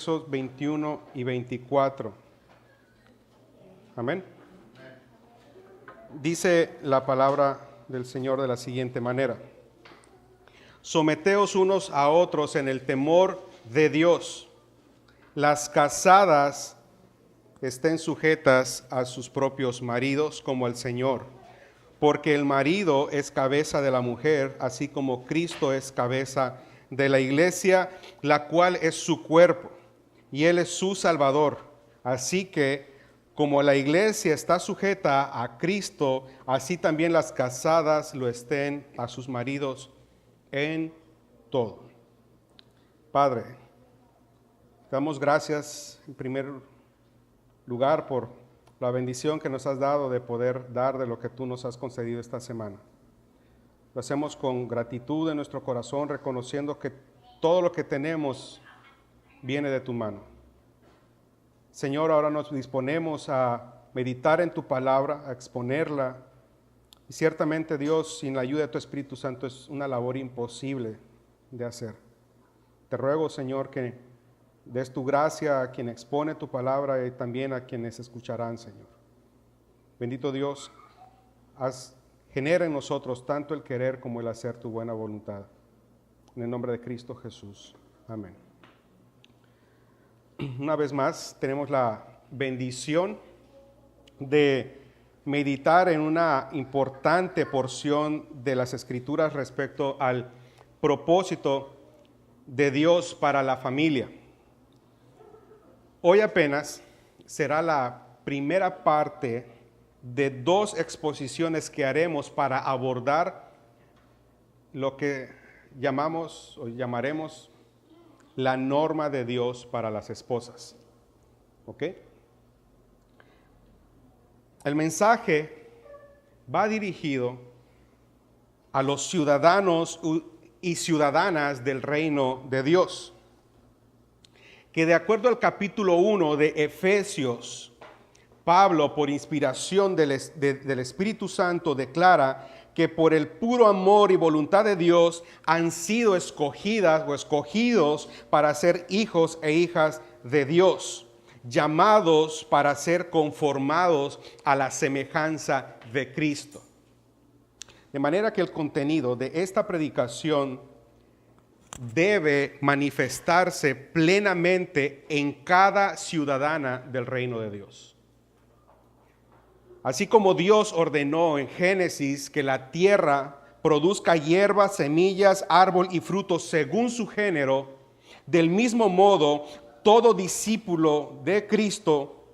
versos 21 y 24. Amén. Dice la palabra del Señor de la siguiente manera: someteos unos a otros en el temor de Dios. Las casadas estén sujetas a sus propios maridos como al Señor, porque el marido es cabeza de la mujer, así como Cristo es cabeza de la iglesia, la cual es su cuerpo, y Él es su Salvador. Así que, como la iglesia está sujeta a Cristo, así también las casadas lo estén a sus maridos en todo. Padre, te damos gracias en primer lugar por la bendición que nos has dado de poder dar de lo que tú nos has concedido esta semana. Lo hacemos con gratitud en nuestro corazón, reconociendo que todo lo que tenemos viene de tu mano. Señor, ahora nos disponemos a meditar en tu palabra, a exponerla. Y ciertamente, Dios, sin la ayuda de tu Espíritu Santo es una labor imposible de hacer. Te ruego, Señor, que des tu gracia a quien expone tu palabra y también a quienes escucharán, Señor. Bendito Dios, genera en nosotros tanto el querer como el hacer tu buena voluntad. En el nombre de Cristo Jesús. Amén. Una vez más, tenemos la bendición de meditar en una importante porción de las Escrituras respecto al propósito de Dios para la familia. Hoy apenas será la primera parte de dos exposiciones que haremos para abordar lo que llamamos o llamaremos la norma de Dios para las esposas. ¿Ok? El mensaje va dirigido a los ciudadanos y ciudadanas del reino de Dios, que de acuerdo al capítulo 1 de Efesios, Pablo, por inspiración del Espíritu Santo, declara que por el puro amor y voluntad de Dios han sido escogidas o escogidos para ser hijos e hijas de Dios, llamados para ser conformados a la semejanza de Cristo. De manera que el contenido de esta predicación debe manifestarse plenamente en cada ciudadana del reino de Dios. Así como Dios ordenó en Génesis que la tierra produzca hierba, semillas, árbol y frutos según su género, del mismo modo, todo discípulo de Cristo,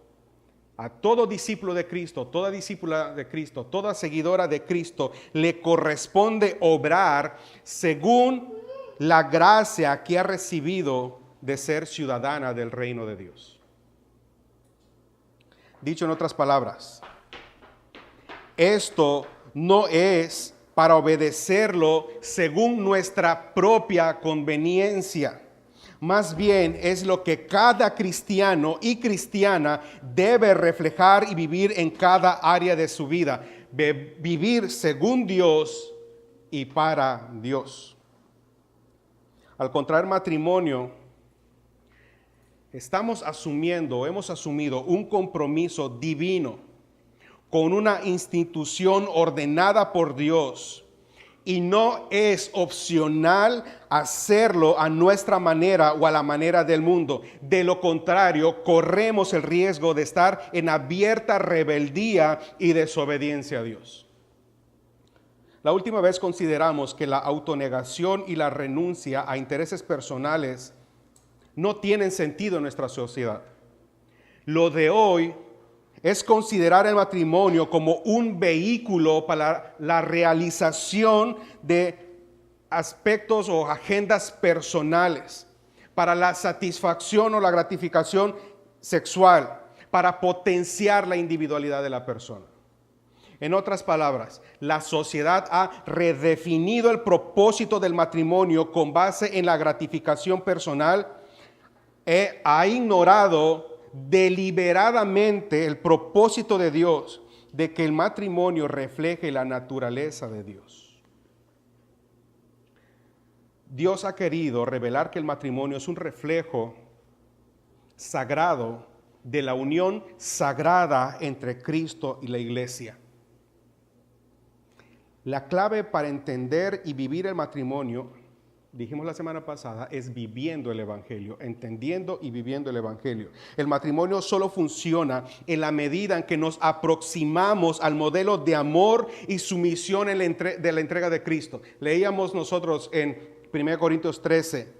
a todo discípulo de Cristo, toda discípula de Cristo, toda seguidora de Cristo, le corresponde obrar según la gracia que ha recibido de ser ciudadana del reino de Dios. Dicho en otras palabras, esto no es para obedecerlo según nuestra propia conveniencia. Más bien es lo que cada cristiano y cristiana debe reflejar y vivir en cada área de su vida. Vivir según Dios y para Dios. Al contraer matrimonio, hemos asumido un compromiso divino con una institución ordenada por Dios, y no es opcional hacerlo a nuestra manera o a la manera del mundo. De lo contrario, corremos el riesgo de estar en abierta rebeldía y desobediencia a Dios. La última vez consideramos que la autonegación y la renuncia a intereses personales no tienen sentido en nuestra sociedad. Lo de hoy es considerar el matrimonio como un vehículo para la realización de aspectos o agendas personales, para la satisfacción o la gratificación sexual, para potenciar la individualidad de la persona. En otras palabras, la sociedad ha redefinido el propósito del matrimonio con base en la gratificación personal e ha ignorado deliberadamente el propósito de Dios de que el matrimonio refleje la naturaleza de Dios. Dios ha querido revelar que el matrimonio es un reflejo sagrado de la unión sagrada entre Cristo y la iglesia. La clave para entender y vivir el matrimonio, dijimos la semana pasada, es viviendo el evangelio, entendiendo y viviendo el evangelio. El matrimonio solo funciona en la medida en que nos aproximamos al modelo de amor y sumisión de la entrega de Cristo. Leíamos nosotros en 1 Corintios 13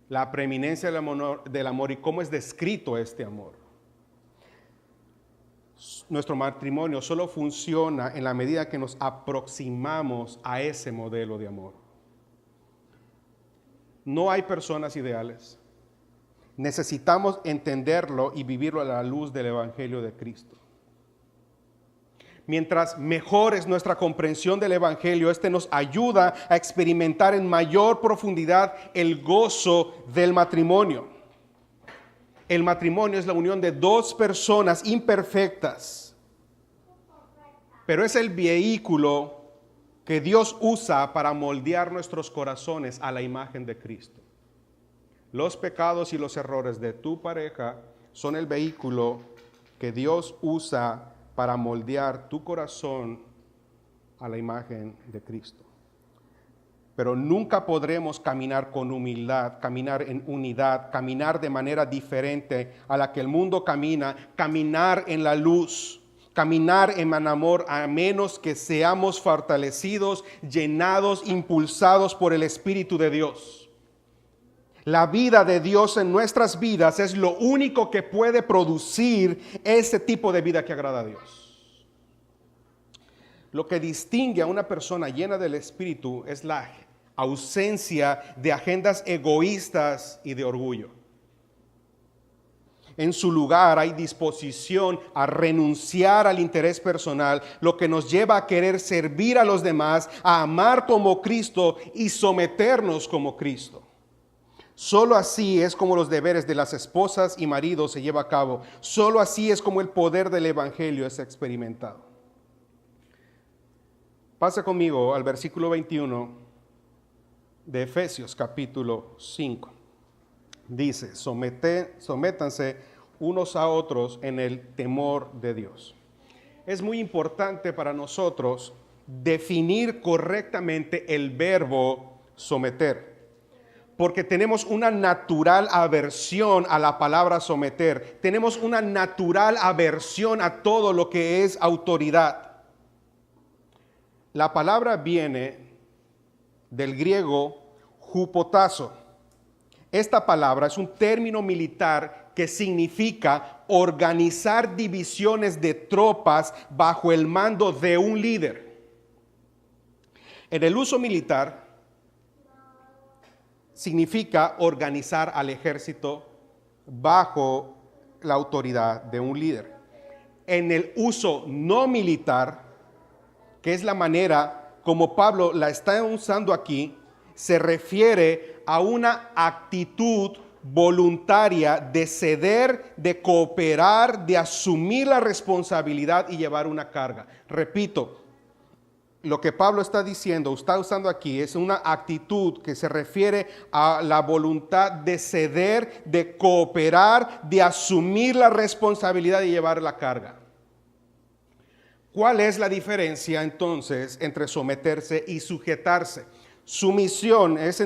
la preeminencia del amor y cómo es descrito este amor. Nuestro matrimonio solo funciona en la medida que nos aproximamos a ese modelo de amor. No hay personas ideales. Necesitamos entenderlo y vivirlo a la luz del Evangelio de Cristo. Mientras mejor es nuestra comprensión del Evangelio, este nos ayuda a experimentar en mayor profundidad el gozo del matrimonio. El matrimonio es la unión de dos personas imperfectas, pero es el vehículo que Dios usa para moldear nuestros corazones a la imagen de Cristo. Los pecados y los errores de tu pareja son el vehículo que Dios usa para moldear tu corazón a la imagen de Cristo. Pero nunca podremos caminar con humildad, caminar en unidad, caminar de manera diferente a la que el mundo camina, caminar en la luz, caminar en amor, a menos que seamos fortalecidos, llenados, impulsados por el Espíritu de Dios. La vida de Dios en nuestras vidas es lo único que puede producir ese tipo de vida que agrada a Dios. Lo que distingue a una persona llena del Espíritu es la ausencia de agendas egoístas y de orgullo. En su lugar hay disposición a renunciar al interés personal, lo que nos lleva a querer servir a los demás, a amar como Cristo y someternos como Cristo. Solo así es como los deberes de las esposas y maridos se lleva a cabo. Solo así es como el poder del Evangelio es experimentado. Pasa conmigo al versículo 21 de Efesios capítulo 5. Dice, sométanse unos a otros en el temor de Dios. Es muy importante para nosotros definir correctamente el verbo someter, porque tenemos una natural aversión a la palabra someter. Tenemos una natural aversión a todo lo que es autoridad. La palabra viene del griego hupotazo. Esta palabra es un término militar que significa organizar divisiones de tropas bajo el mando de un líder. En el uso militar significa organizar al ejército bajo la autoridad de un líder. En el uso no militar, que es la manera como Pablo la está usando aquí, se refiere a una actitud voluntaria de ceder, de cooperar, de asumir la responsabilidad y llevar una carga. Repito, lo que Pablo está diciendo, está usando aquí, es una actitud que se refiere a la voluntad de ceder, de cooperar, de asumir la responsabilidad y llevar la carga. ¿Cuál es la diferencia entonces entre someterse y sujetarse? Sumisión es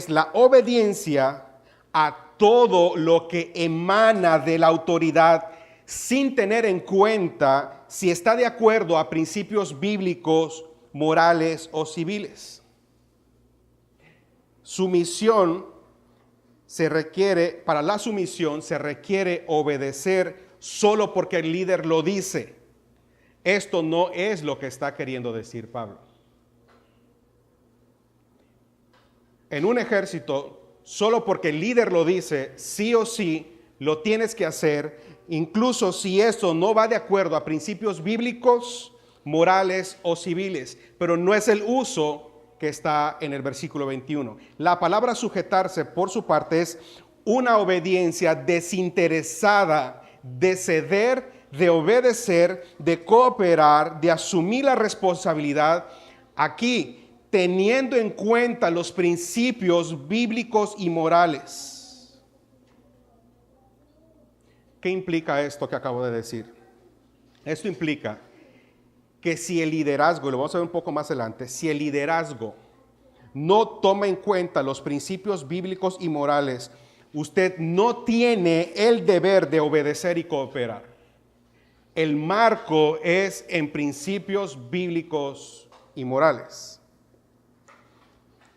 la obediencia a todo lo que emana de la autoridad sin tener en cuenta si está de acuerdo a principios bíblicos, morales o civiles. Para la sumisión se requiere obedecer solo porque el líder lo dice. Esto no es lo que está queriendo decir Pablo. En un ejército, solo porque el líder lo dice, sí o sí, lo tienes que hacer, incluso si eso no va de acuerdo a principios bíblicos, morales o civiles. Pero no es el uso que está en el versículo 21. La palabra sujetarse, por su parte, es una obediencia desinteresada, de ceder, de obedecer, de cooperar, de asumir la responsabilidad. Aquí, teniendo en cuenta los principios bíblicos y morales. ¿Qué implica esto que acabo de decir? Esto implica que si el liderazgo, y lo vamos a ver un poco más adelante, si el liderazgo no toma en cuenta los principios bíblicos y morales, usted no tiene el deber de obedecer y cooperar. El marco es en principios bíblicos y morales.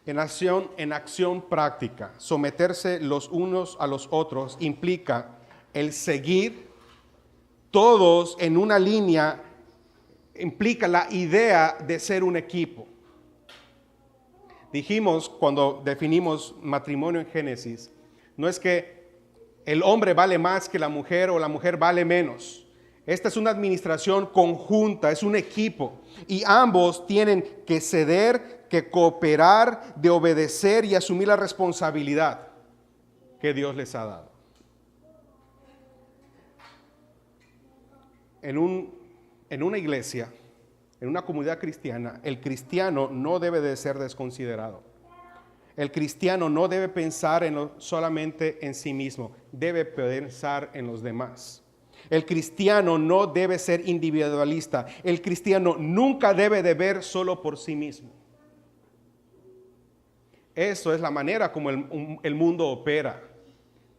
En acción práctica, someterse los unos a los otros implica el seguir todos en una línea, implica la idea de ser un equipo. Dijimos cuando definimos matrimonio en Génesis, no es que el hombre vale más que la mujer o la mujer vale menos. Esta es una administración conjunta, es un equipo y ambos tienen que ceder, que cooperar, de obedecer y asumir la responsabilidad que Dios les ha dado. En una iglesia, en una comunidad cristiana, el cristiano no debe de ser desconsiderado. El cristiano no debe pensar solamente en sí mismo, debe pensar en los demás. El cristiano no debe ser individualista. El cristiano nunca debe de ver solo por sí mismo. Eso es la manera como el mundo opera,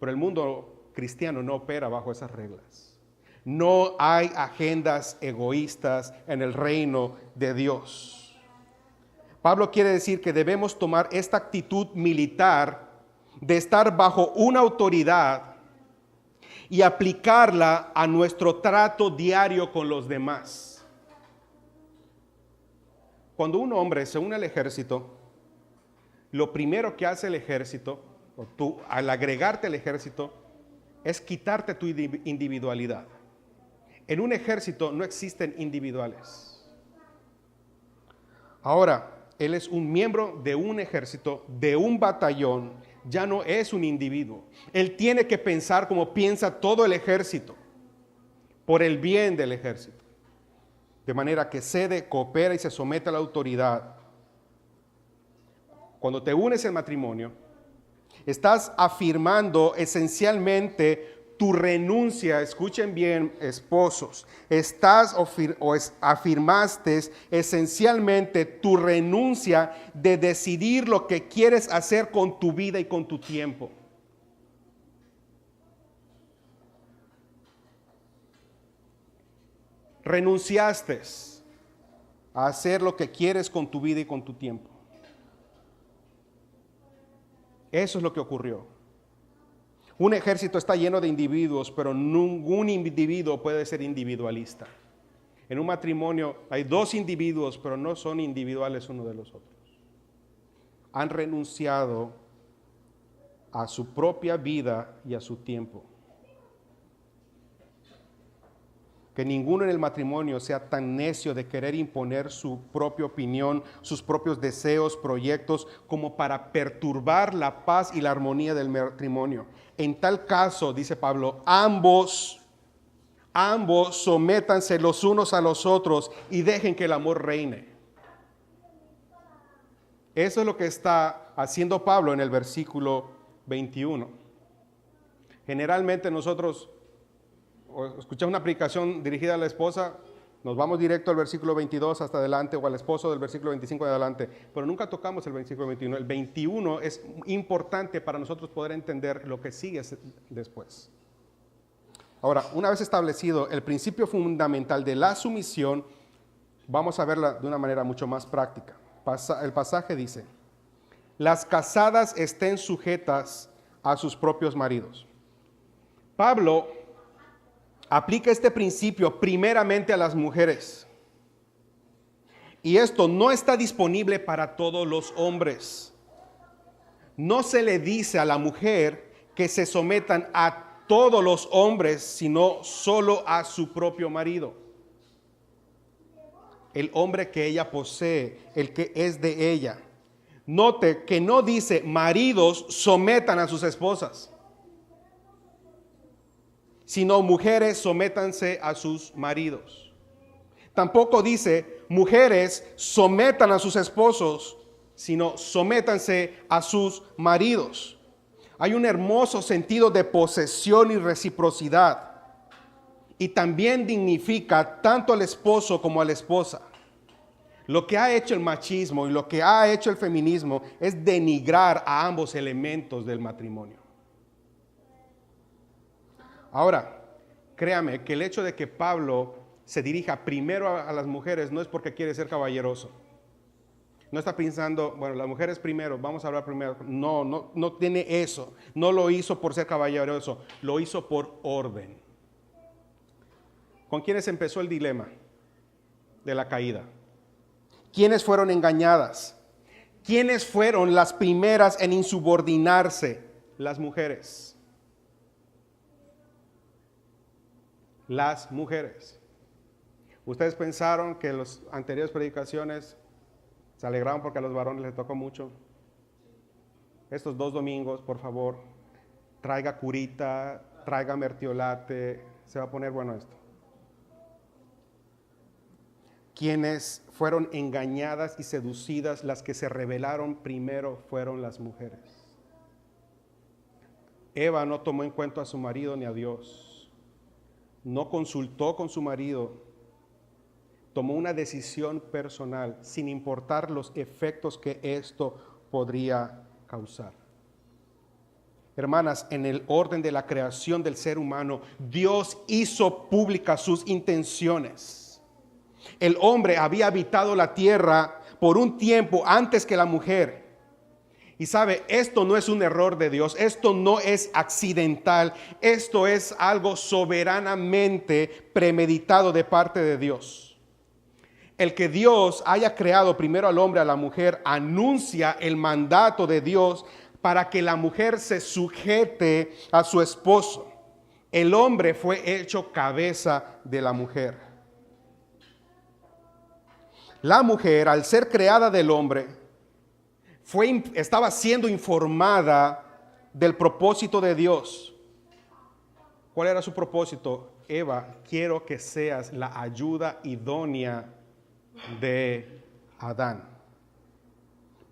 pero el mundo cristiano no opera bajo esas reglas. No hay agendas egoístas en el reino de Dios. Pablo quiere decir que debemos tomar esta actitud militar de estar bajo una autoridad y aplicarla a nuestro trato diario con los demás. Cuando un hombre se une al ejército, lo primero que hace el ejército, o tú al agregarte al ejército, es quitarte tu individualidad. En un ejército no existen individuales. Ahora, él es un miembro de un ejército, de un batallón, ya no es un individuo. Él tiene que pensar como piensa todo el ejército, por el bien del ejército. De manera que cede, coopera y se somete a la autoridad. Cuando te unes en matrimonio, estás afirmando esencialmente tu renuncia. Escuchen bien, esposos, afirmaste esencialmente tu renuncia de decidir lo que quieres hacer con tu vida y con tu tiempo. Renunciaste a hacer lo que quieres con tu vida y con tu tiempo. Eso es lo que ocurrió. Un ejército está lleno de individuos, pero ningún individuo puede ser individualista. En un matrimonio hay dos individuos, pero no son individuales uno de los otros. Han renunciado a su propia vida y a su tiempo. Que ninguno en el matrimonio sea tan necio de querer imponer su propia opinión, sus propios deseos, proyectos, como para perturbar la paz y la armonía del matrimonio. En tal caso, dice Pablo, ambos sométanse los unos a los otros y dejen que el amor reine. Eso es lo que está haciendo Pablo en el versículo 21. Generalmente nosotros escuchamos una predicación dirigida a la esposa, nos vamos directo al versículo 22 hasta adelante, o al esposo del versículo 25 de adelante, pero nunca tocamos el versículo 21. El 21 es importante para nosotros poder entender lo que sigue después. Ahora, una vez establecido el principio fundamental de la sumisión, vamos a verla de una manera mucho más práctica. El pasaje dice: las casadas estén sujetas a sus propios maridos. Pablo aplica este principio primeramente a las mujeres. Y esto no está disponible para todos los hombres. No se le dice a la mujer que se sometan a todos los hombres, sino solo a su propio marido. El hombre que ella posee, el que es de ella. Note que no dice maridos sometan a sus esposas, sino mujeres sométanse a sus maridos. Tampoco dice mujeres sometan a sus esposos, sino sométanse a sus maridos. Hay un hermoso sentido de posesión y reciprocidad. y también dignifica tanto al esposo como a la esposa. Lo que ha hecho el machismo y lo que ha hecho el feminismo es denigrar a ambos elementos del matrimonio. Ahora, créame que el hecho de que Pablo se dirija primero a las mujeres no es porque quiere ser caballeroso. No está pensando, bueno, las mujeres primero, vamos a hablar primero. No tiene eso. No lo hizo por ser caballeroso, lo hizo por orden. ¿Con quiénes empezó el dilema de la caída? ¿Quiénes fueron engañadas? ¿Quiénes fueron las primeras en insubordinarse? Las mujeres. Las mujeres. ¿Ustedes pensaron que en las anteriores predicaciones se alegraron porque a los varones les tocó mucho? Estos 2 domingos, por favor, traiga curita, traiga mertiolate, se va a poner bueno esto. Quienes fueron engañadas y seducidas, las que se rebelaron primero fueron las mujeres. Eva no tomó en cuenta a su marido ni a Dios. No consultó con su marido. Tomó una decisión personal sin importar los efectos que esto podría causar. Hermanas, en el orden de la creación del ser humano, Dios hizo públicas sus intenciones. El hombre había habitado la tierra por un tiempo antes que la mujer. Y sabe, esto no es un error de Dios, esto no es accidental, esto es algo soberanamente premeditado de parte de Dios. El que Dios haya creado primero al hombre y a la mujer anuncia el mandato de Dios para que la mujer se sujete a su esposo. El hombre fue hecho cabeza de la mujer. La mujer, al ser creada del hombre, estaba siendo informada del propósito de Dios. ¿Cuál era su propósito? Eva, quiero que seas la ayuda idónea de Adán.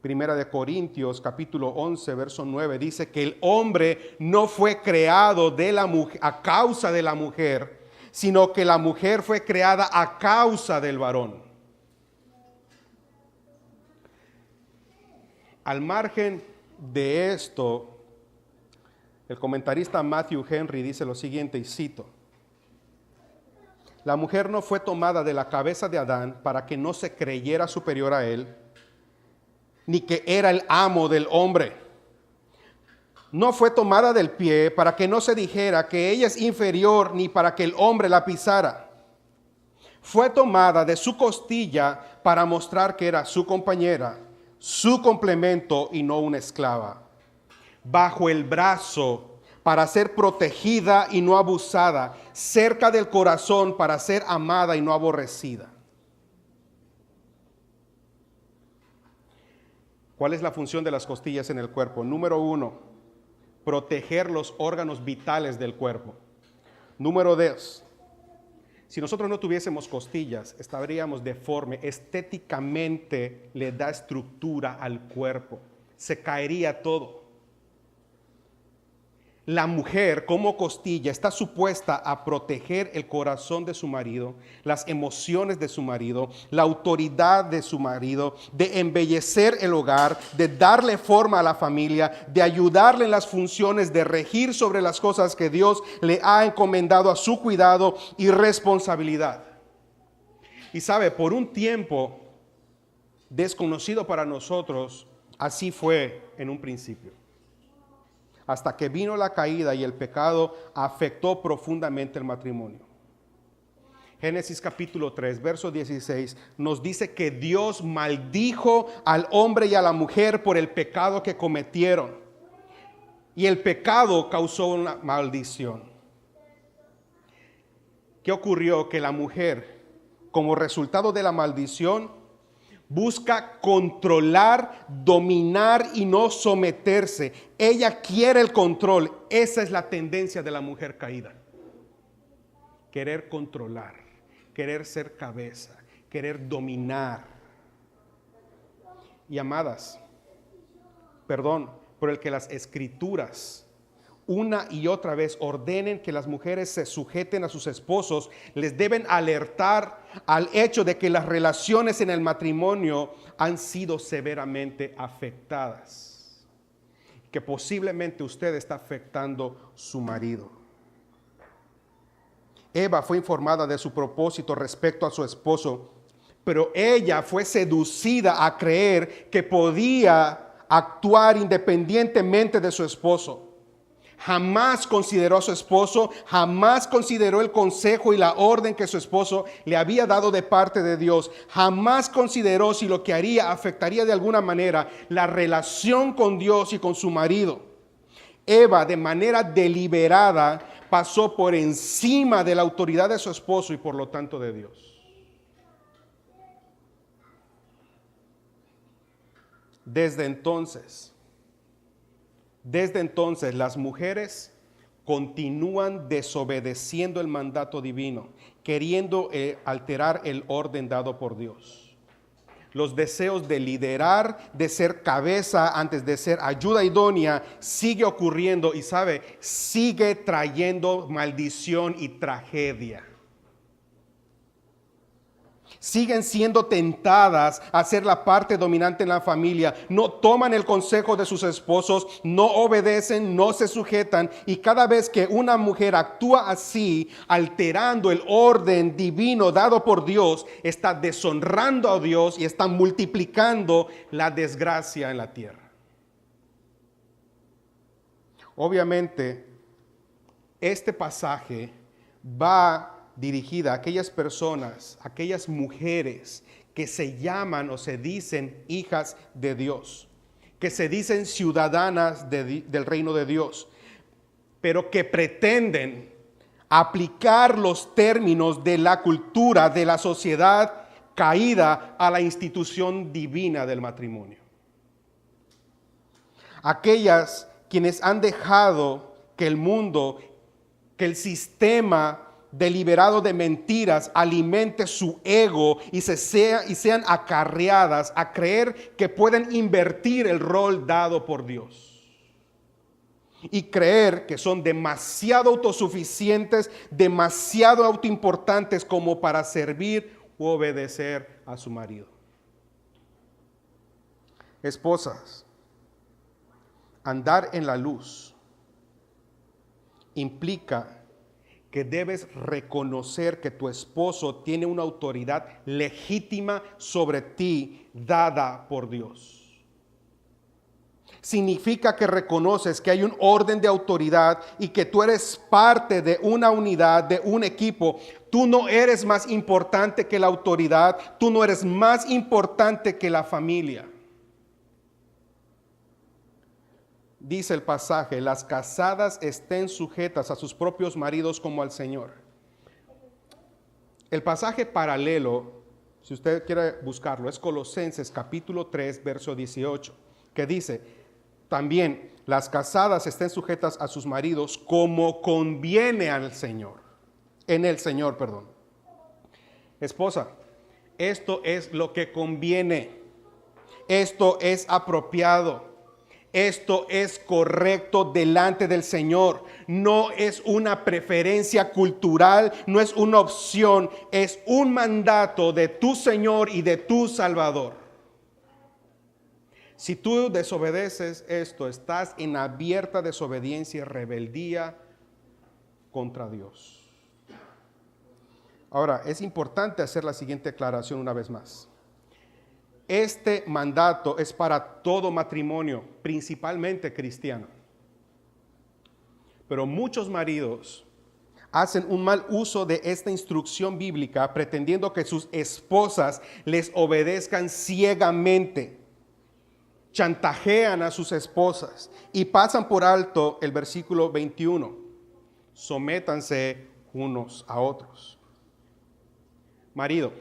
Primera de Corintios, capítulo 11, verso 9, dice que el hombre no fue creado de la mujer, a causa de la mujer, sino que la mujer fue creada a causa del varón. Al margen de esto, el comentarista Matthew Henry dice lo siguiente, y cito: la mujer no fue tomada de la cabeza de Adán para que no se creyera superior a él, ni que era el amo del hombre. No fue tomada del pie para que no se dijera que ella es inferior, ni para que el hombre la pisara. Fue tomada de su costilla para mostrar que era su compañera, su complemento y no una esclava. Bajo el brazo para ser protegida y no abusada, cerca del corazón para ser amada y no aborrecida. ¿Cuál es la función de las costillas en el cuerpo? Número 1, proteger los órganos vitales del cuerpo. Número 2, si nosotros no tuviésemos costillas, estaríamos deforme. Estéticamente le da estructura al cuerpo. Se caería todo. La mujer como costilla está supuesta a proteger el corazón de su marido, las emociones de su marido, la autoridad de su marido, de embellecer el hogar, de darle forma a la familia, de ayudarle en las funciones, de regir sobre las cosas que Dios le ha encomendado a su cuidado y responsabilidad. Y sabe, por un tiempo desconocido para nosotros, así fue en un principio. Hasta que vino la caída y el pecado afectó profundamente el matrimonio. Génesis capítulo 3, verso 16 nos dice que Dios maldijo al hombre y a la mujer por el pecado que cometieron. Y el pecado causó una maldición. ¿Qué ocurrió? Que la mujer, como resultado de la maldición, busca controlar, dominar y no someterse. Ella quiere el control. Esa es la tendencia de la mujer caída. Querer controlar, querer ser cabeza, querer dominar. Y amadas, perdón, por el que las escrituras una y otra vez ordenen que las mujeres se sujeten a sus esposos, les deben alertar al hecho de que las relaciones en el matrimonio han sido severamente afectadas, que posiblemente usted está afectando su marido. Eva fue informada de su propósito respecto a su esposo, pero ella fue seducida a creer que podía actuar independientemente de su esposo. Jamás consideró a su esposo, jamás consideró el consejo y la orden que su esposo le había dado de parte de Dios. Jamás consideró si lo que haría afectaría de alguna manera la relación con Dios y con su marido. Eva, de manera deliberada, pasó por encima de la autoridad de su esposo y por lo tanto de Dios. Desde entonces, las mujeres continúan desobedeciendo el mandato divino, queriendo alterar el orden dado por Dios. Los deseos de liderar, de ser cabeza antes de ser ayuda idónea, sigue ocurriendo y sigue trayendo maldición y tragedia. Siguen siendo tentadas a ser la parte dominante en la familia. No toman el consejo de sus esposos, no obedecen, no se sujetan. Y cada vez que una mujer actúa así, alterando el orden divino dado por Dios, está deshonrando a Dios y está multiplicando la desgracia en la tierra. Obviamente, este pasaje va dirigida a aquellas personas, aquellas mujeres que se llaman o se dicen hijas de Dios, que se dicen ciudadanas del reino de Dios, pero que pretenden aplicar los términos de la cultura, de la sociedad caída a la institución divina del matrimonio. Aquellas quienes han dejado que el mundo, que el sistema deliberado de mentiras alimente su ego y sean acarreadas a creer que pueden invertir el rol dado por Dios y creer que son demasiado autosuficientes, demasiado autoimportantes como para servir u obedecer a su marido. Esposas, andar en la luz implica que debes reconocer que tu esposo tiene una autoridad legítima sobre ti dada por Dios. Significa que reconoces que hay un orden de autoridad y que tú eres parte de una unidad, de un equipo. Tú no eres más importante que la autoridad, tú no eres más importante que la familia. Dice el pasaje, las casadas estén sujetas a sus propios maridos como al Señor. El pasaje paralelo, si usted quiere buscarlo, es Colosenses capítulo 3, verso 18, que dice, también las casadas estén sujetas a sus maridos como conviene al Señor, en el Señor, perdón. Esposa, esto es lo que conviene, esto es apropiado. Esto es correcto delante del Señor. No es una preferencia cultural, no es una opción, es un mandato de tu Señor y de tu Salvador. Si tú desobedeces esto, estás en abierta desobediencia y rebeldía contra Dios. Ahora, es importante hacer la siguiente aclaración una vez más. Este mandato es para todo matrimonio, principalmente cristiano. Pero muchos maridos hacen un mal uso de esta instrucción bíblica, pretendiendo que sus esposas les obedezcan ciegamente. Chantajean a sus esposas y pasan por alto el versículo 21. Sométanse unos a otros. Marido,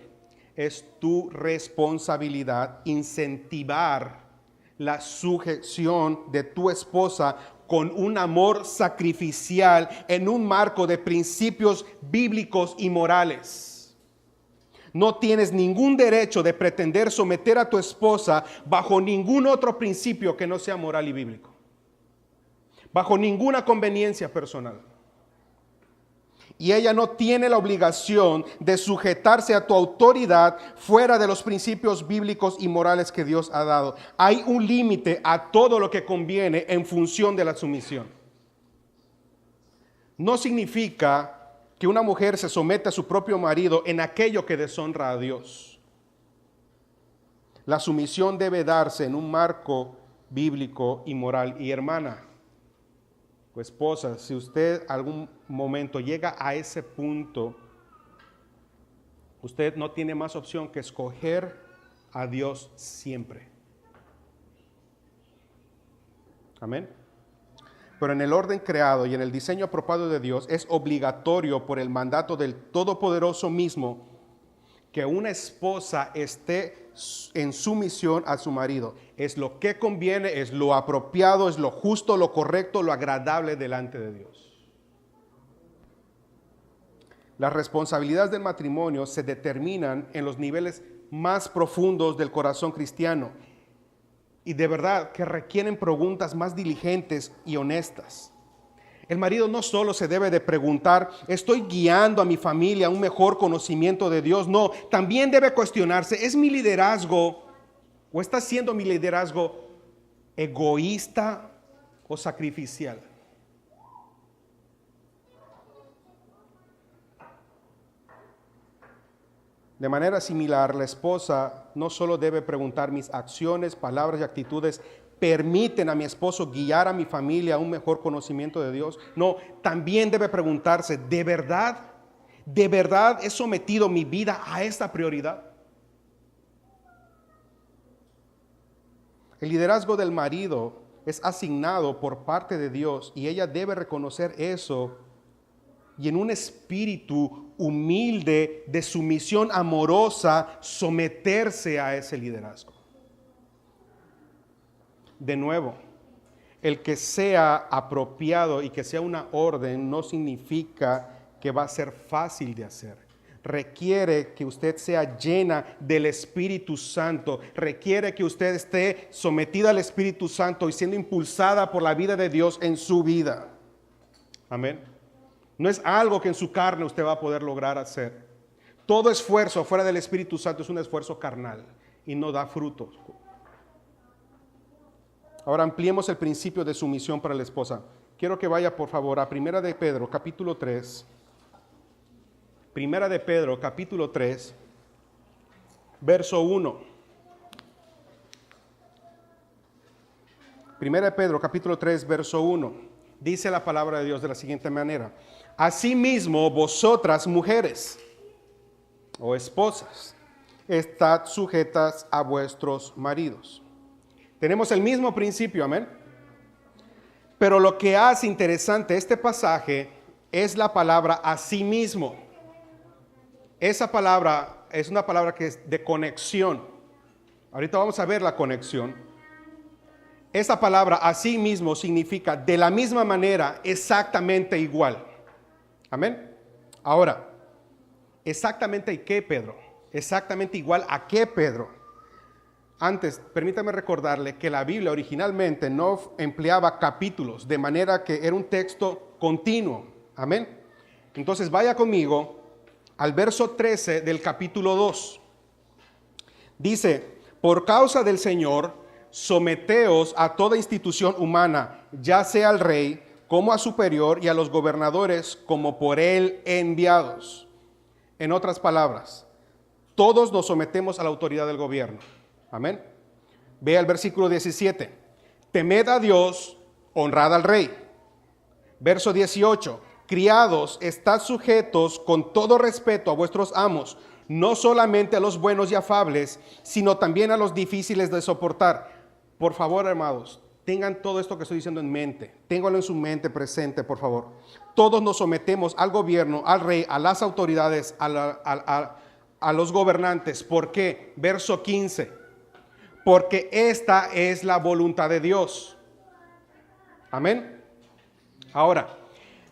es tu responsabilidad incentivar la sujeción de tu esposa con un amor sacrificial en un marco de principios bíblicos y morales. No tienes ningún derecho de pretender someter a tu esposa bajo ningún otro principio que no sea moral y bíblico. bajo ninguna conveniencia personal. Y ella no tiene la obligación de sujetarse a tu autoridad fuera de los principios bíblicos y morales que Dios ha dado. Hay un límite a todo lo que conviene en función de la sumisión. No significa que una mujer se somete a su propio marido en aquello que deshonra a Dios. La sumisión debe darse en un marco bíblico y moral. Y hermana, o esposa, si usted algún momento llega a ese punto, usted no tiene más opción que escoger a Dios siempre. Amén. Pero en el orden creado y en el diseño apropiado de Dios es obligatorio por el mandato del Todopoderoso mismo que una esposa esté en sumisión a su marido. Es lo que conviene, es lo apropiado, es lo justo, lo correcto, lo agradable delante de Dios. Las responsabilidades del matrimonio se determinan en los niveles más profundos del corazón cristiano y de verdad que requieren preguntas más diligentes y honestas. El marido no solo se debe de preguntar, ¿estoy guiando a mi familia a un mejor conocimiento de Dios? No, también debe cuestionarse, ¿es mi liderazgo o está siendo mi liderazgo egoísta o sacrificial? De manera similar, la esposa no solo debe preguntar mis acciones, palabras y actitudes permiten a mi esposo guiar a mi familia a un mejor conocimiento de Dios. No, también debe preguntarse, ¿de verdad he sometido mi vida a esta prioridad? El liderazgo del marido es asignado por parte de Dios y ella debe reconocer eso y en un espíritu humilde de sumisión amorosa someterse a ese liderazgo. De nuevo, el que sea apropiado y que sea una orden no significa que va a ser fácil de hacer. Requiere que usted sea llena del Espíritu Santo. Requiere que usted esté sometida al Espíritu Santo y siendo impulsada por la vida de Dios en su vida. Amén. No es algo que en su carne usted va a poder lograr hacer. Todo esfuerzo fuera del Espíritu Santo es un esfuerzo carnal y no da frutos. Ahora ampliemos el principio de sumisión para la esposa. Quiero que vaya por favor a Primera de Pedro, capítulo 3. Primera de Pedro, capítulo 3, verso 1. Primera de Pedro, capítulo 3, verso 1. Dice la palabra de Dios de la siguiente manera. Asimismo, vosotras mujeres o esposas, estad sujetas a vuestros maridos. Tenemos el mismo principio, amén. Pero lo que hace interesante este pasaje es la palabra asimismo. Esa palabra es una palabra que es de conexión. Ahorita vamos a ver la conexión. Esa palabra asimismo significa de la misma manera, exactamente igual. Amén. Ahora, ¿exactamente y qué, Pedro? ¿Exactamente igual a qué, Pedro? Antes, permítame recordarle que la Biblia originalmente no empleaba capítulos, de manera que era un texto continuo. Amén. Entonces vaya conmigo al verso 13 del capítulo 2. Dice, por causa del Señor, someteos a toda institución humana, ya sea al rey como a superior y a los gobernadores como por él enviados. En otras palabras, todos nos sometemos a la autoridad del gobierno. Amén. Vea el versículo 17. Temed a Dios, honrad al rey. Verso 18. Criados, estad sujetos con todo respeto a vuestros amos, no solamente a los buenos y afables, sino también a los difíciles de soportar. Por favor, hermanos, tengan todo esto que estoy diciendo en mente. Ténganlo en su mente presente, por favor. Todos nos sometemos al gobierno, al rey, a las autoridades, a los gobernantes. ¿Por qué? Verso 15. Porque esta es la voluntad de Dios. Amén. Ahora,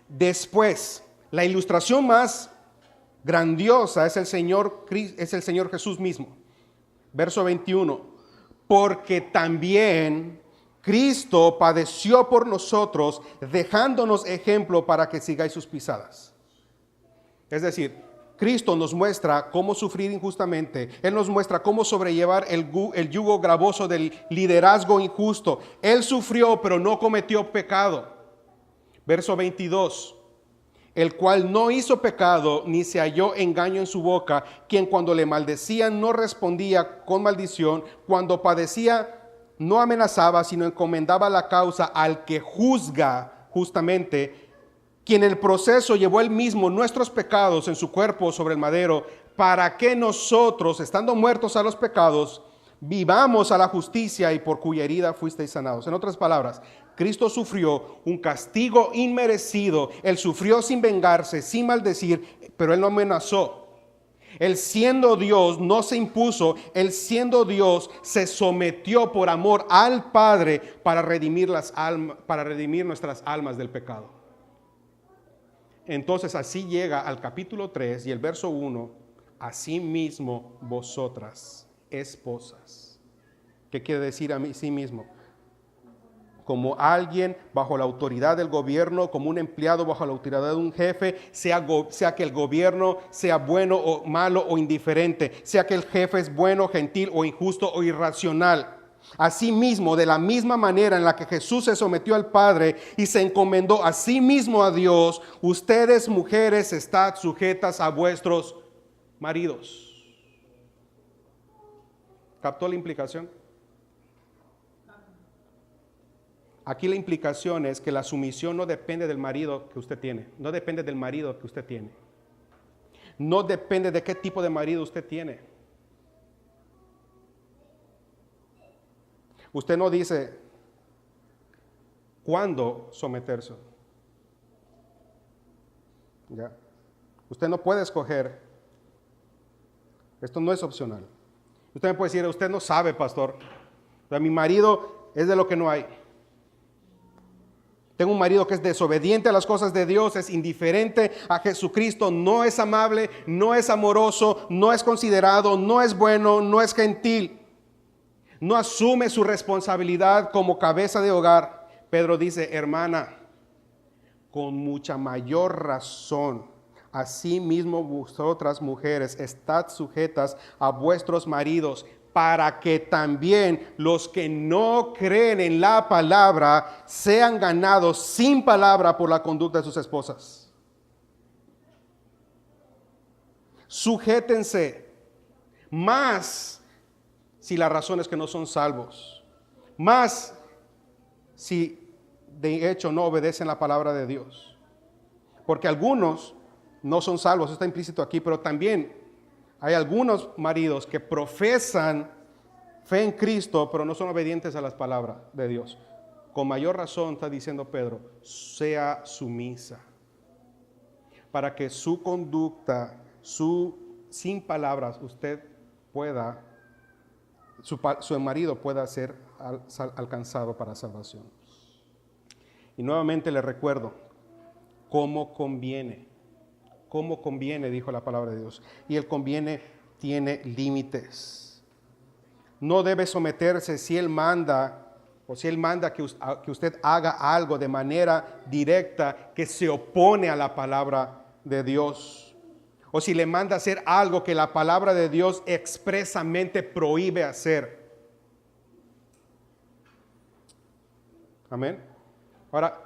después, la ilustración más grandiosa es el Señor Jesús mismo. Verso 21. Porque también Cristo padeció por nosotros, dejándonos ejemplo para que sigáis sus pisadas. Es decir, Cristo nos muestra cómo sufrir injustamente. Él nos muestra cómo sobrellevar el yugo gravoso del liderazgo injusto. Él sufrió, pero no cometió pecado. Verso 22. El cual no hizo pecado, ni se halló engaño en su boca, quien cuando le maldecían no respondía con maldición, cuando padecía no amenazaba, sino encomendaba la causa al que juzga justamente, quien en el proceso llevó él mismo nuestros pecados en su cuerpo sobre el madero, para que nosotros, estando muertos a los pecados, vivamos a la justicia, y por cuya herida fuisteis sanados. En otras palabras, Cristo sufrió un castigo inmerecido. Él sufrió sin vengarse, sin maldecir, pero Él no amenazó. Él siendo Dios no se impuso. Él siendo Dios se sometió por amor al Padre para redimir nuestras almas del pecado. Entonces así llega al capítulo 3 y el verso 1. Así mismo vosotras, esposas. ¿Qué quiere decir a sí mismo? Como alguien bajo la autoridad del gobierno, como un empleado bajo la autoridad de un jefe, sea que el gobierno sea bueno o malo o indiferente, sea que el jefe es bueno, gentil o injusto o irracional. Asimismo, de la misma manera en la que Jesús se sometió al Padre y se encomendó a sí mismo a Dios, ustedes mujeres estad sujetas a vuestros maridos. ¿Captó la implicación? Aquí la implicación es que la sumisión no depende del marido que usted tiene, no depende del marido que usted tiene, no depende de qué tipo de marido usted tiene. Usted no dice cuándo someterse. ¿Ya? Usted no puede escoger. Esto no es opcional. Usted me puede decir, usted no sabe, pastor. O sea, mi marido es de lo que no hay. Tengo un marido que es desobediente a las cosas de Dios, es indiferente a Jesucristo, no es amable, no es amoroso, no es considerado, no es bueno, no es gentil. No asume su responsabilidad como cabeza de hogar. Pedro dice, hermana, con mucha mayor razón, asimismo vosotras mujeres, estad sujetas a vuestros maridos, para que también los que no creen en la palabra sean ganados sin palabra por la conducta de sus esposas. Sujétense, más si la razón es que no son salvos, más si de hecho no obedecen la palabra de Dios. Porque algunos no son salvos, eso está implícito aquí, pero también hay algunos maridos que profesan fe en Cristo, pero no son obedientes a las palabras de Dios. Con mayor razón está diciendo Pedro, sea sumisa, para que su conducta, sin palabras, usted pueda, su marido pueda ser alcanzado para salvación. Y nuevamente le recuerdo, ¿cómo conviene? ¿Cómo conviene? Dijo la palabra de Dios. Y el conviene tiene límites. No debe someterse si Él manda, o si Él manda que usted haga algo de manera directa que se opone a la palabra de Dios. O si le manda hacer algo que la palabra de Dios expresamente prohíbe hacer. Amén. Ahora,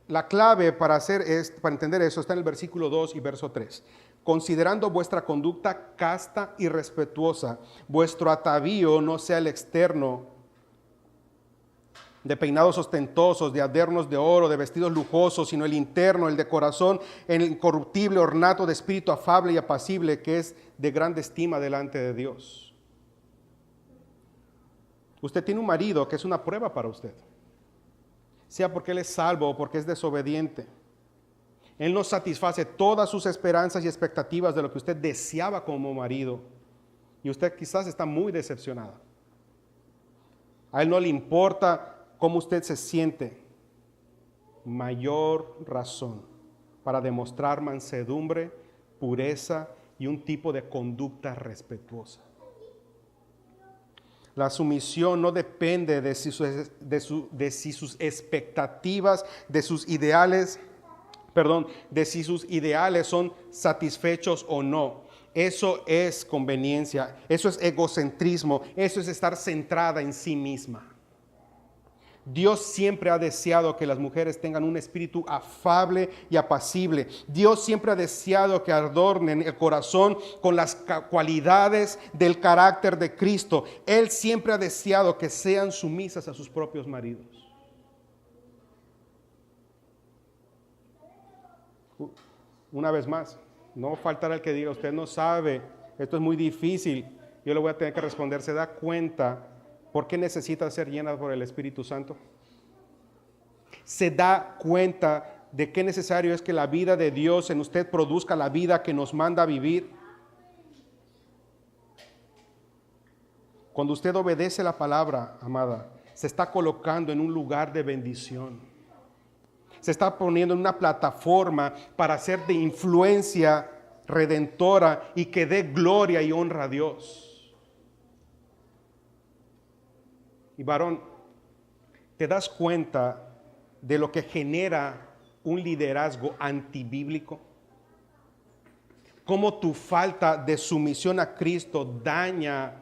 la clave para entender eso está en el versículo 2 y verso 3. Considerando vuestra conducta casta y respetuosa, vuestro atavío no sea el externo, de peinados ostentosos, de adornos de oro, de vestidos lujosos, sino el interno, el de corazón, el incorruptible ornato de espíritu afable y apacible, que es de grande estima delante de Dios. Usted tiene un marido que es una prueba para usted, sea porque él es salvo o porque es desobediente. Él no satisface todas sus esperanzas y expectativas de lo que usted deseaba como marido. Y usted quizás está muy decepcionada. A él no le importa cómo usted se siente. Mayor razón para demostrar mansedumbre, pureza y un tipo de conducta respetuosa. La sumisión no depende de si sus expectativas, de sus ideales, de si sus ideales son satisfechos o no. Eso es conveniencia, eso es egocentrismo, eso es estar centrada en sí misma. Dios siempre ha deseado que las mujeres tengan un espíritu afable y apacible. Dios siempre ha deseado que adornen el corazón con las cualidades del carácter de Cristo. Él siempre ha deseado que sean sumisas a sus propios maridos. Una vez más, no faltará el que diga, usted no sabe, esto es muy difícil. Yo le voy a tener que responder, ¿se da cuenta por qué necesita ser llena por el Espíritu Santo? ¿Se da cuenta de qué necesario es que la vida de Dios en usted produzca la vida que nos manda a vivir? Cuando usted obedece la palabra, amada, se está colocando en un lugar de bendición. Se está poniendo en una plataforma para ser de influencia redentora y que dé gloria y honra a Dios. Y varón, ¿te das cuenta de lo que genera un liderazgo antibíblico? ¿Cómo tu falta de sumisión a Cristo daña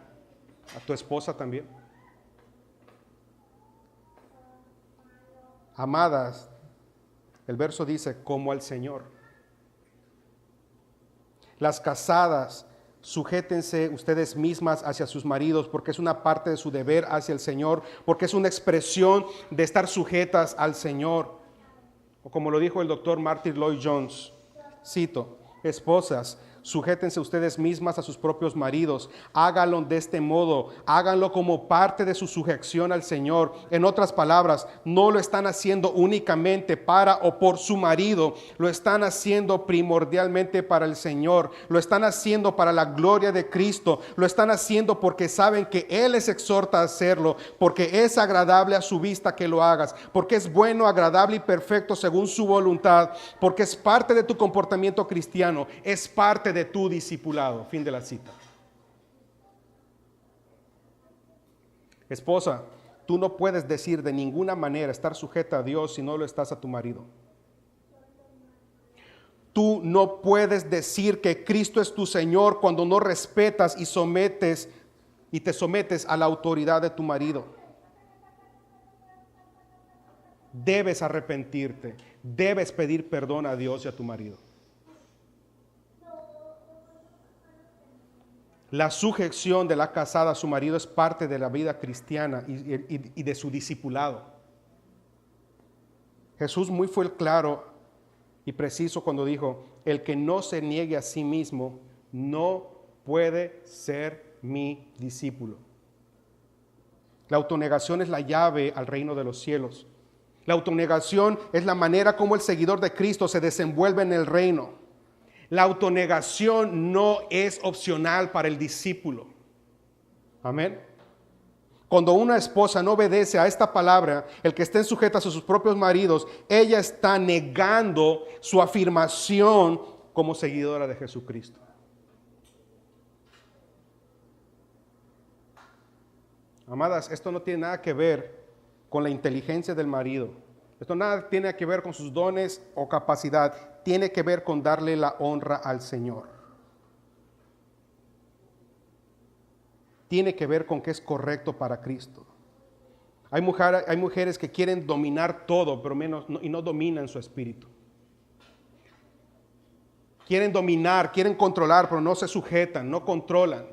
a tu esposa también? Amadas, el verso dice, como al Señor. Las casadas, sujétense ustedes mismas hacia sus maridos, porque es una parte de su deber hacia el Señor, porque es una expresión de estar sujetas al Señor. O como lo dijo el doctor Martin Lloyd-Jones, cito, esposas, sujétense ustedes mismas a sus propios maridos, háganlo de este modo, háganlo como parte de su sujeción al Señor. En otras palabras, no lo están haciendo únicamente para o por su marido, lo están haciendo primordialmente para el Señor, lo están haciendo para la gloria de Cristo, lo están haciendo porque saben que Él les exhorta a hacerlo, porque es agradable a su vista que lo hagas, porque es bueno, agradable y perfecto según su voluntad, porque es parte de tu comportamiento cristiano, es parte de tu discipulado. Fin de la cita. Esposa, tú no puedes decir de ninguna manera estar sujeta a Dios si no lo estás a tu marido. Tú no puedes decir que Cristo es tu Señor cuando no respetas y te sometes a la autoridad de tu marido. Debes arrepentirte, debes pedir perdón a Dios y a tu marido. La sujeción de la casada a su marido es parte de la vida cristiana y de su discipulado. Jesús fue claro y preciso cuando dijo, el que no se niegue a sí mismo no puede ser mi discípulo. La autonegación es la llave al reino de los cielos. La autonegación es la manera como el seguidor de Cristo se desenvuelve en el reino. La autonegación no es opcional para el discípulo. Amén. Cuando una esposa no obedece a esta palabra, el que estén sujetas a sus propios maridos, ella está negando su afirmación como seguidora de Jesucristo. Amadas, esto no tiene nada que ver con la inteligencia del marido. Esto nada tiene que ver con sus dones o capacidad. Tiene que ver con darle la honra al Señor. Tiene que ver con que es correcto para Cristo. Hay mujeres que quieren dominar todo, pero no dominan su espíritu. Quieren dominar, quieren controlar, pero no se sujetan, no controlan.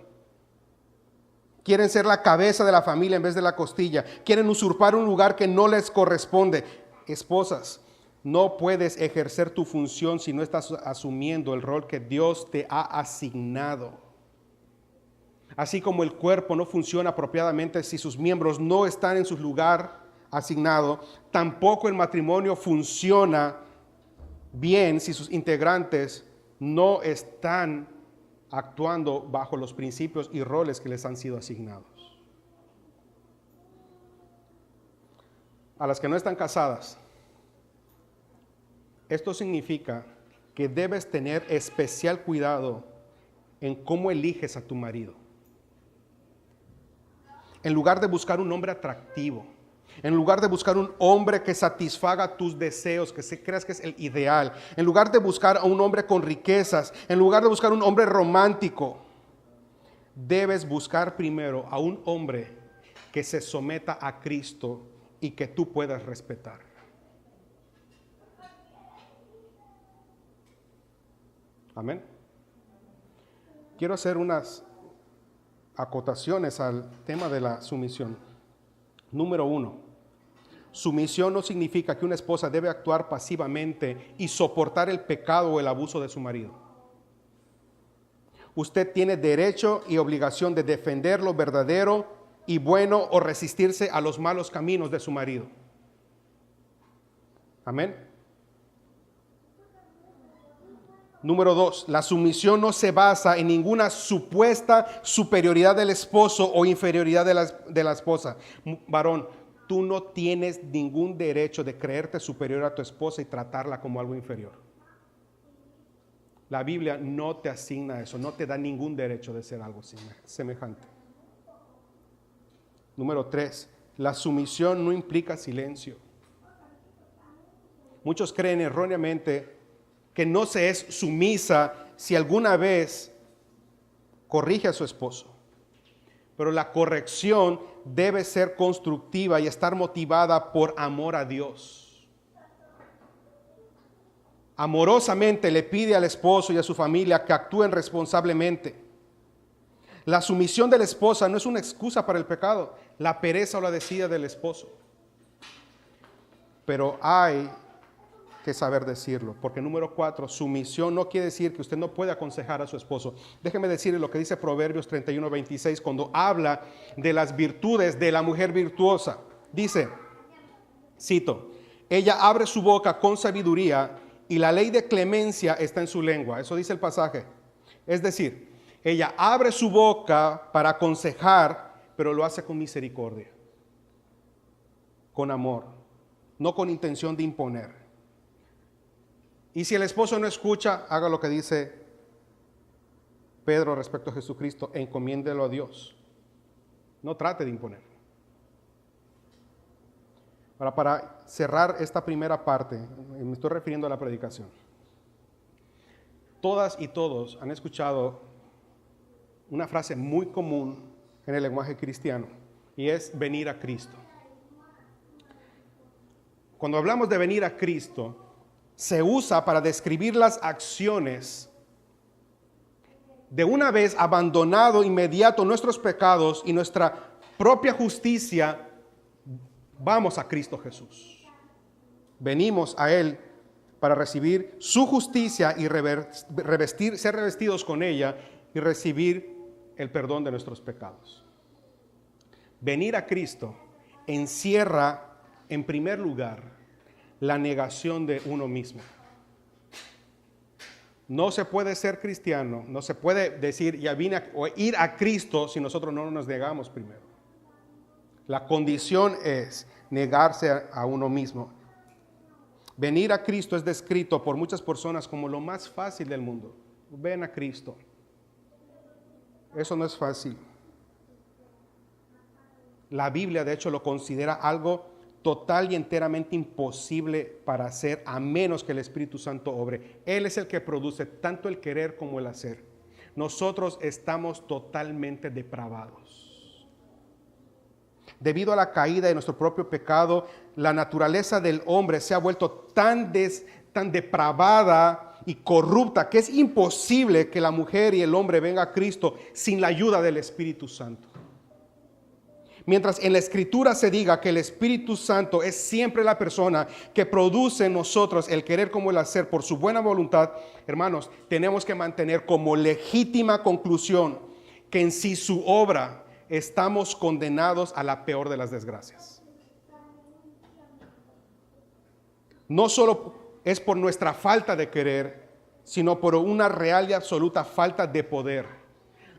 Quieren ser la cabeza de la familia en vez de la costilla. Quieren usurpar un lugar que no les corresponde. Esposas, no puedes ejercer tu función si no estás asumiendo el rol que Dios te ha asignado. Así como el cuerpo no funciona apropiadamente si sus miembros no están en su lugar asignado, tampoco el matrimonio funciona bien si sus integrantes no están actuando bajo los principios y roles que les han sido asignados. A las que no están casadas, esto significa que debes tener especial cuidado en cómo eliges a tu marido. En lugar de buscar un hombre atractivo, en lugar de buscar un hombre que satisfaga tus deseos, que creas que es el ideal, en lugar de buscar a un hombre con riquezas, en lugar de buscar un hombre romántico, debes buscar primero a un hombre que se someta a Cristo y que tú puedas respetar. Amén. Quiero hacer unas acotaciones al tema de la sumisión. Número 1, sumisión no significa que una esposa debe actuar pasivamente y soportar el pecado o el abuso de su marido. Usted tiene derecho y obligación de defender lo verdadero y bueno o resistirse a los malos caminos de su marido. Amén. Número 2, la sumisión no se basa en ninguna supuesta superioridad del esposo o inferioridad de la esposa. Varón, tú no tienes ningún derecho de creerte superior a tu esposa y tratarla como algo inferior. La Biblia no te asigna eso, no te da ningún derecho de ser algo semejante. Número 3, la sumisión no implica silencio. Muchos creen erróneamente que no se es sumisa si alguna vez corrige a su esposo. Pero la corrección debe ser constructiva y estar motivada por amor a Dios. Amorosamente le pide al esposo y a su familia que actúen responsablemente. La sumisión de la esposa no es una excusa para el pecado, la pereza o la desidia del esposo. Pero hay que saber decirlo, porque número 4, sumisión no quiere decir que usted no puede aconsejar a su esposo. Déjeme decirle lo que dice Proverbios 31:26 cuando habla de las virtudes de la mujer virtuosa. Dice, cito, ella abre su boca con sabiduría y la ley de clemencia está en su lengua. Eso dice el pasaje. Es decir, ella abre su boca para aconsejar, pero lo hace con misericordia, con amor, no con intención de imponer. Y si el esposo no escucha, haga lo que dice Pedro respecto a Jesucristo, encomiéndelo a Dios. No trate de imponer. Ahora, para cerrar esta primera parte, me estoy refiriendo a la predicación. Todas y todos han escuchado una frase muy común en el lenguaje cristiano, y es venir a Cristo. Cuando hablamos de venir a Cristo, se usa para describir las acciones de una vez abandonado inmediato nuestros pecados y nuestra propia justicia, vamos a Cristo Jesús. Venimos a Él para recibir su justicia y ser revestidos con ella y recibir el perdón de nuestros pecados. Venir a Cristo encierra, en primer lugar, la negación de uno mismo. No se puede ser cristiano, no se puede decir ya vine o ir a Cristo si nosotros no nos negamos primero. La condición es negarse a uno mismo. Venir a Cristo es descrito por muchas personas como lo más fácil del mundo. Ven a Cristo. Eso no es fácil. La Biblia de hecho lo considera algo total y enteramente imposible para hacer, a menos que el Espíritu Santo obre. Él es el que produce tanto el querer como el hacer. Nosotros estamos totalmente depravados. Debido a la caída de nuestro propio pecado, la naturaleza del hombre se ha vuelto tan depravada y corrupta que es imposible que la mujer y el hombre vengan a Cristo sin la ayuda del Espíritu Santo. Mientras en la Escritura se diga que el Espíritu Santo es siempre la persona que produce en nosotros el querer como el hacer por su buena voluntad, hermanos, tenemos que mantener como legítima conclusión que en sí su obra estamos condenados a la peor de las desgracias. No solo es por nuestra falta de querer, sino por una real y absoluta falta de poder.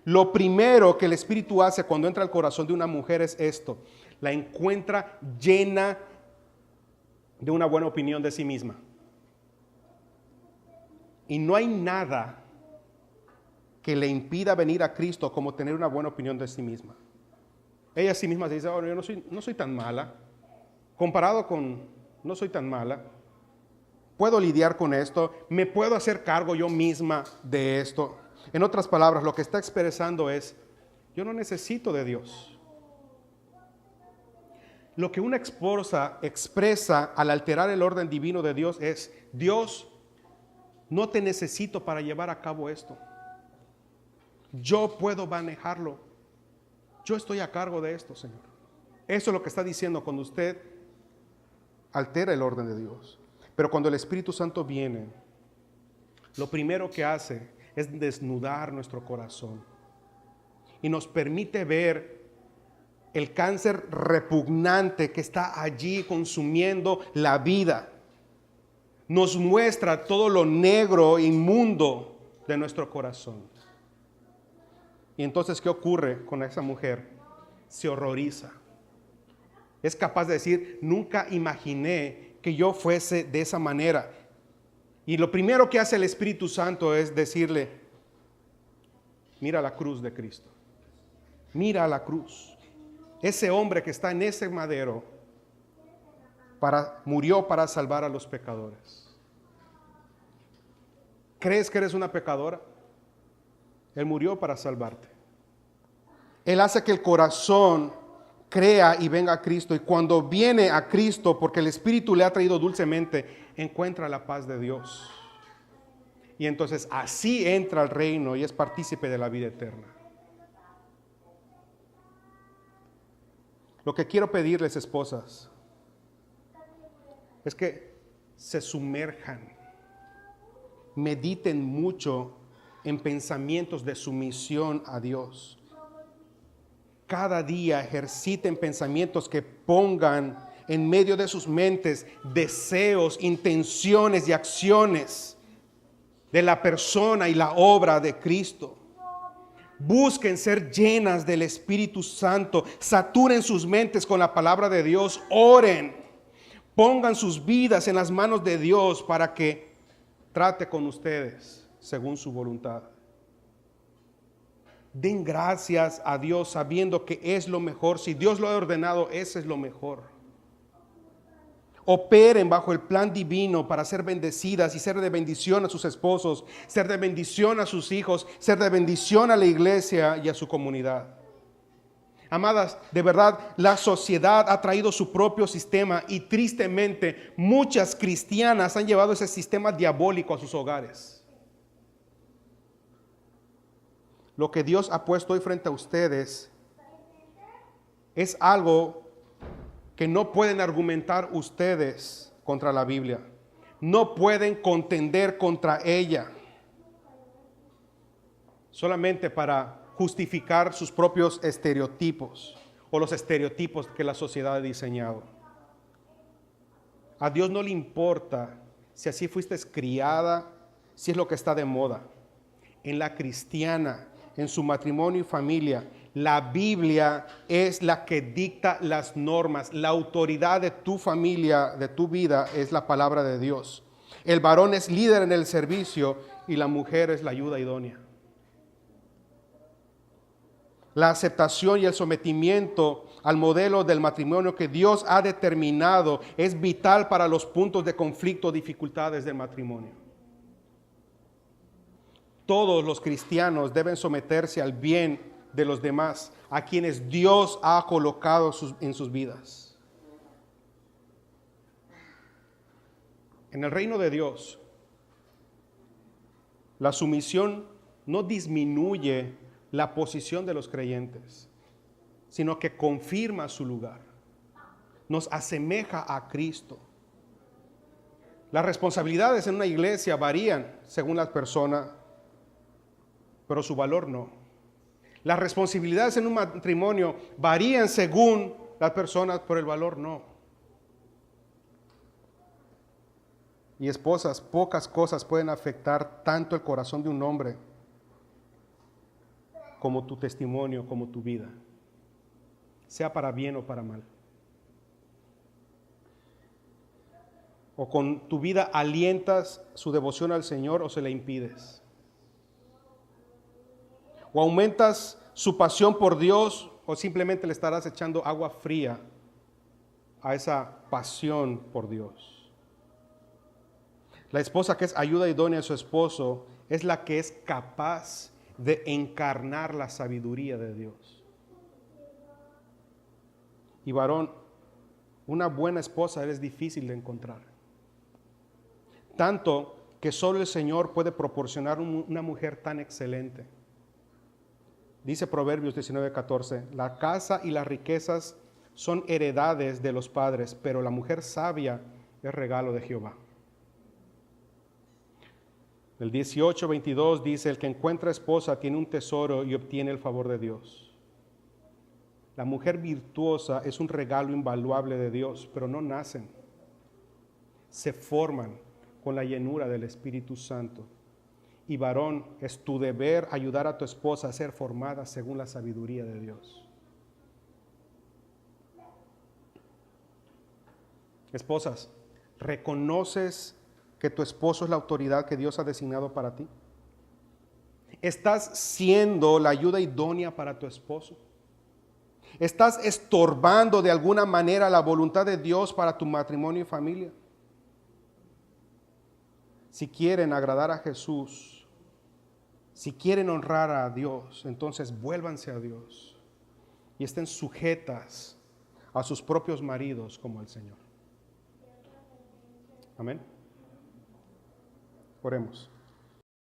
Lo primero que el Espíritu hace cuando entra al corazón de una mujer es esto: la encuentra llena de una buena opinión de sí misma. Y no hay nada que le impida venir a Cristo como tener una buena opinión de sí misma. Ella sí misma se dice, yo no soy tan mala. Comparado con, no soy tan mala. Puedo lidiar con esto. Me puedo hacer cargo yo misma de esto. En otras palabras, lo que está expresando es, yo no necesito de Dios. Lo que una esposa expresa al alterar el orden divino de Dios es, Dios, no te necesito para llevar a cabo esto. Yo puedo manejarlo. Yo estoy a cargo de esto, Señor. Eso es lo que está diciendo cuando usted altera el orden de Dios. Pero cuando el Espíritu Santo viene, lo primero que hace es desnudar nuestro corazón y nos permite ver el cáncer repugnante que está allí consumiendo la vida. Nos muestra todo lo negro, inmundo de nuestro corazón. Y entonces, ¿qué ocurre con esa mujer? Se horroriza. Es capaz de decir, nunca imaginé que yo fuese de esa manera. Y lo primero que hace el Espíritu Santo es decirle, mira la cruz de Cristo. Mira la cruz. Ese hombre que está en ese madero murió para salvar a los pecadores. ¿Crees que eres una pecadora? Él murió para salvarte. Él hace que el corazón crea y venga a Cristo. Y cuando viene a Cristo, porque el Espíritu le ha traído dulcemente, encuentra la paz de Dios. Y entonces así entra al reino y es partícipe de la vida eterna. Lo que quiero pedirles, esposas, es que se sumerjan, mediten mucho en pensamientos de sumisión a Dios. Cada día ejerciten pensamientos que pongan en medio de sus mentes deseos, intenciones y acciones de la persona y la obra de Cristo. Busquen ser llenas del Espíritu Santo, saturen sus mentes con la palabra de Dios, oren, pongan sus vidas en las manos de Dios para que trate con ustedes según su voluntad. Den gracias a Dios sabiendo que es lo mejor. Si Dios lo ha ordenado, ese es lo mejor. Operen bajo el plan divino para ser bendecidas y ser de bendición a sus esposos, ser de bendición a sus hijos, ser de bendición a la iglesia y a su comunidad. Amadas, de verdad, la sociedad ha traído su propio sistema y tristemente muchas cristianas han llevado ese sistema diabólico a sus hogares. Lo que Dios ha puesto hoy frente a ustedes es algo que no pueden argumentar ustedes contra la Biblia. No pueden contender contra ella. Solamente para justificar sus propios estereotipos o los estereotipos que la sociedad ha diseñado. A Dios no le importa si así fuiste criada, si es lo que está de moda. En la cristiana, en su matrimonio y familia, la Biblia es la que dicta las normas. La autoridad de tu familia, de tu vida, es la palabra de Dios. El varón es líder en el servicio y la mujer es la ayuda idónea. La aceptación y el sometimiento al modelo del matrimonio que Dios ha determinado es vital para los puntos de conflicto o dificultades del matrimonio. Todos los cristianos deben someterse al bien de los demás, a quienes Dios ha colocado en sus vidas. En el reino de Dios, la sumisión no disminuye la posición de los creyentes, sino que confirma su lugar. Nos asemeja a Cristo. Las responsabilidades en una iglesia varían según las personas, pero su valor no. Las responsabilidades en un matrimonio varían según las personas, pero el valor no. Y esposas, pocas cosas pueden afectar tanto el corazón de un hombre como tu testimonio, como tu vida, sea para bien o para mal. O con tu vida alientas su devoción al Señor o se la impides. O aumentas su pasión por Dios o simplemente le estarás echando agua fría a esa pasión por Dios. La esposa que es ayuda idónea a su esposo es la que es capaz de encarnar la sabiduría de Dios. Y varón, una buena esposa es difícil de encontrar. Tanto que solo el Señor puede proporcionar una mujer tan excelente. Dice Proverbios 19:14, la casa y las riquezas son heredades de los padres, pero la mujer sabia es regalo de Jehová. El 18:22 dice, el que encuentra esposa tiene un tesoro y obtiene el favor de Dios. La mujer virtuosa es un regalo invaluable de Dios, pero no nacen. Se forman con la llenura del Espíritu Santo. Y varón, es tu deber ayudar a tu esposa a ser formada según la sabiduría de Dios. Esposas, ¿reconoces que tu esposo es la autoridad que Dios ha designado para ti? ¿Estás siendo la ayuda idónea para tu esposo? ¿Estás estorbando de alguna manera la voluntad de Dios para tu matrimonio y familia? Si quieren agradar a Jesús, si quieren honrar a Dios, entonces vuélvanse a Dios y estén sujetas a sus propios maridos como el Señor. Amén. Oremos.